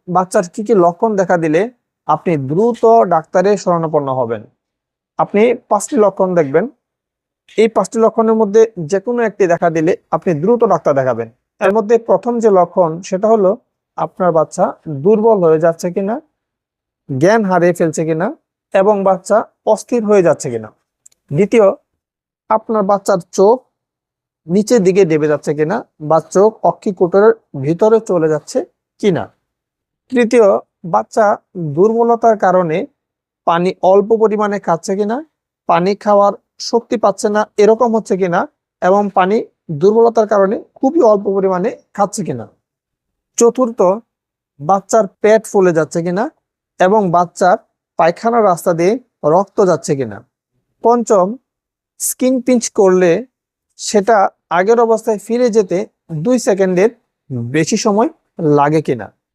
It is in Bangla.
বাচ্চার কি কি লক্ষণ দেখা দিলে আপনি দ্রুত ডাক্তারের শরণাপন্ন হবেন? আপনি 5টি লক্ষণ দেখবেন। এই 5টি লক্ষণের মধ্যে যে কোনো একটি দেখা দিলে আপনি দ্রুত ডাক্তার দেখাবেন। এর মধ্যে প্রথম যে লক্ষণ সেটা হলো আপনার বাচ্চা দুর্বল হয়ে যাচ্ছে কিনা, জ্ঞান হারিয়ে ফেলছে কিনা এবং বাচ্চা অস্থির হয়ে যাচ্ছে কিনা। দ্বিতীয়, আপনার বাচ্চার চোখ নিচের দিকে দেবে যাচ্ছে কিনা বা চোখ অক্ষিকোটরের ভিতরে চলে যাচ্ছে কিনা। তৃতীয়, বাচ্চা দুর্বলতার কারণে পানি অল্প পরিমাণে খাচ্ছে কিনা, পানি খাওয়ার শক্তি পাচ্ছে না এরকম হচ্ছে কিনা এবং পানি দুর্বলতার কারণে খুবই অল্প পরিমাণে খাচ্ছে কিনা। চতুর্থ, বাচ্চার পেট ফুলে যাচ্ছে কিনা এবং বাচ্চার পায়খানার রাস্তা দিয়ে রক্ত যাচ্ছে কিনা। পঞ্চম, স্কিন পিঞ্চ করলে সেটা আগের অবস্থায় ফিরে যেতে 2 সেকেন্ডের বেশি সময় লাগে কিনা।